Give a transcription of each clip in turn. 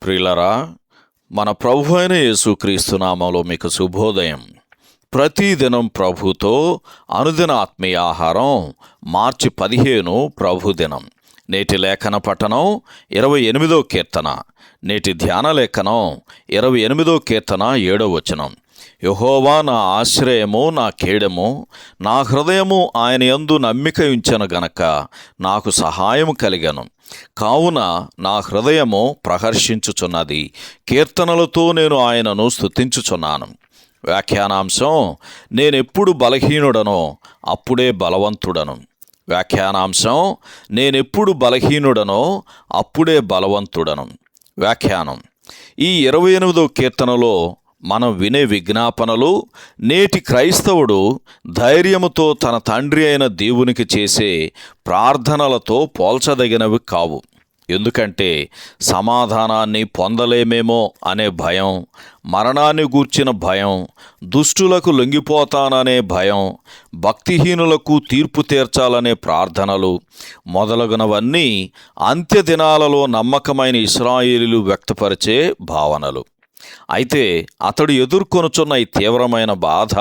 ప్రియులరా, మన ప్రభు అయిన యేసుక్రీస్తు నామములో మీకు శుభోదయం. ప్రతిదినం ప్రభుతో అనుదిన ఆత్మీయ ఆహారం. మార్చి 15 ప్రభు దినం. నేటి లేఖన పఠనం 28వ కీర్తన. నేటి ధ్యాన లేఖనం 28వ కీర్తన 7వ వచనం. యెహోవా నా ఆశ్రయము, నా కేడము, నా హృదయము ఆయన యందు నమ్మిక ఉంచెను గనక నాకు సహాయము కలిగెను. కావున నా హృదయము ప్రహర్షించుచున్నది, కీర్తనలతో నేను ఆయనను స్తుతించుచున్నాను. వ్యాఖ్యానాంశం: నేనెప్పుడు బలహీనుడనో అప్పుడే బలవంతుడను. వ్యాఖ్యానాంశం: నేనెప్పుడు బలహీనుడనో అప్పుడే బలవంతుడను. వ్యాఖ్యానం: ఈ 28వ కీర్తనలో మనం వినే విజ్ఞాపనలు నేటి క్రైస్తవుడు ధైర్యముతో తన తండ్రి అయిన దేవునికి చేసే ప్రార్థనలతో పోల్చదగినవి కావు. ఎందుకంటే సమాధానాన్ని పొందలేమేమో అనే భయం, మరణాన్ని గూర్చిన భయం, దుష్టులకు లొంగిపోతాననే భయం, భక్తిహీనులకు తీర్పు తీర్చాలనే ప్రార్థనలు మొదలగునవన్నీ అంత్యదినాలలో నమ్మకమైన ఇశ్రాయేలీయులు వ్యక్తపరిచే భావనలు. అయితే అతడు ఎదుర్కొనుచున్న ఈ తీవ్రమైన బాధ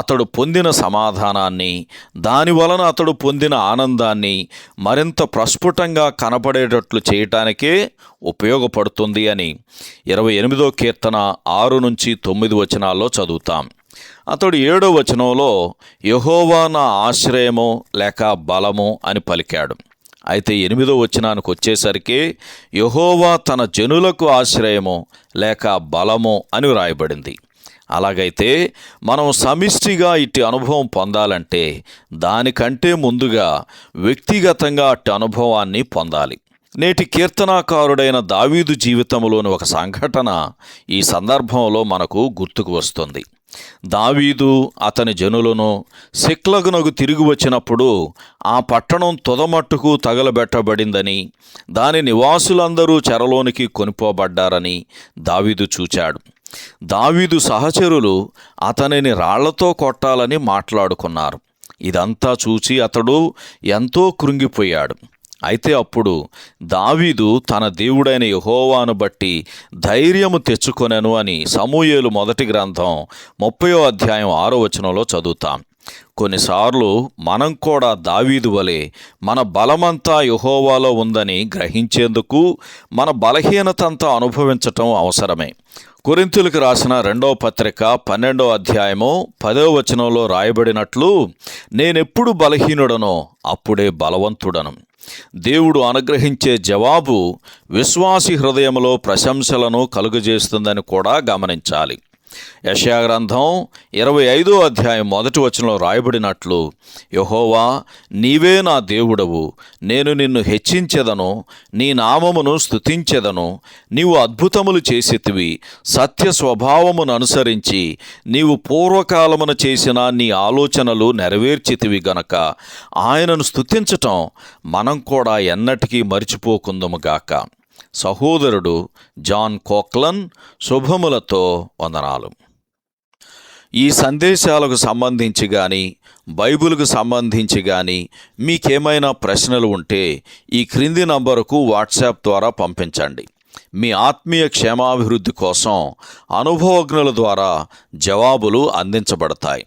అతడు పొందిన సమాధానాన్ని, దానివలన అతడు పొందిన ఆనందాన్ని మరింత ప్రస్ఫుటంగా కనపడేటట్లు చేయటానికే ఉపయోగపడుతుంది అని 28వ కీర్తన 6-9 వచనాల్లో చదువుతాం. అతడు 7వ వచనంలో యెహోవా నా ఆశ్రయము లేక బలము అని పలికాడు. అయితే 8వ వచనానికి వచ్చేసరికి యెహోవా తన జనులకు ఆశ్రయము లేక బలము అని వ్రాయబడింది. అలాగైతే మనం సమిష్టిగా ఇట్టి అనుభవం పొందాలంటే దానికంటే ముందుగా వ్యక్తిగతంగా అట్టి అనుభవాన్ని పొందాలి. నేటి కీర్తనాకారుడైన దావీదు జీవితంలోని ఒక సంఘటన ఈ సందర్భంలో మనకు గుర్తుకు వస్తుంది. దావీదు అతని జనులను సిక్లగునకు తిరిగి వచ్చినప్పుడు ఆ పట్టణం తుదమట్టుకు తగలబెట్టబడిందని, దాని నివాసులందరూ చెరలోనికి కొనిపోబడ్డారని దావీదు చూచాడు. దావీదు సహచరులు అతనిని రాళ్లతో కొట్టాలని మాట్లాడుకున్నారు. ఇదంతా చూచి అతడు ఎంతో కృంగిపోయాడు. అయితే అప్పుడు దావీదు తన దేవుడైన యెహోవాను బట్టి ధైర్యము తెచ్చుకొనెను అని సమూయేలు మొదటి గ్రంథం 30వ అధ్యాయం 6వ వచనంలో చదువుతాం. కొన్నిసార్లు మనం కూడా దావీదు వలె మన బలమంతా యెహోవాలో ఉందని గ్రహించేందుకు మన బలహీనతంతా అనుభవించటం అవసరమే. కొరింథీయులకు రాసిన 2వ పత్రిక 12వ అధ్యాయము 10వ వచనంలో రాయబడినట్లు, నేనెప్పుడు బలహీనుడనో అప్పుడే బలవంతుడను. దేవుడు అనుగ్రహించే జవాబు విశ్వాసి హృదయంలో ప్రశంసలను కలుగజేస్తుందని కూడా గమనించాలి. యెషయా గ్రంథం 25వ అధ్యాయం 1వ వచనంలో రాయబడినట్లు, యెహోవా నీవే నా దేవుడవు, నేను నిన్ను హెచ్చించెదను, నీ నామమును స్తుతించెదను. నీవు అద్భుతములు చేసితివి, సత్య స్వభావమును అనుసరించి నీవు పూర్వకాలమున చేసిన నీ ఆలోచనలు నెరవేర్చితివి గనక ఆయనను స్తుతించటం మనం కూడా ఎన్నటికీ మరిచిపోకుందుముగాక. సహోదరుడు జాన్ కోక్లన్. శుభములతో వందనాలు. ఈ సందేశాలకు సంబంధించి కానీ బైబిల్కు సంబంధించి కానీ మీకేమైనా ప్రశ్నలు ఉంటే ఈ క్రింది నంబరుకు వాట్సాప్ ద్వారా పంపించండి. మీ ఆత్మీయ క్షేమాభివృద్ధి కోసం అనుభవజ్ఞుల ద్వారా జవాబులు అందించబడతాయి.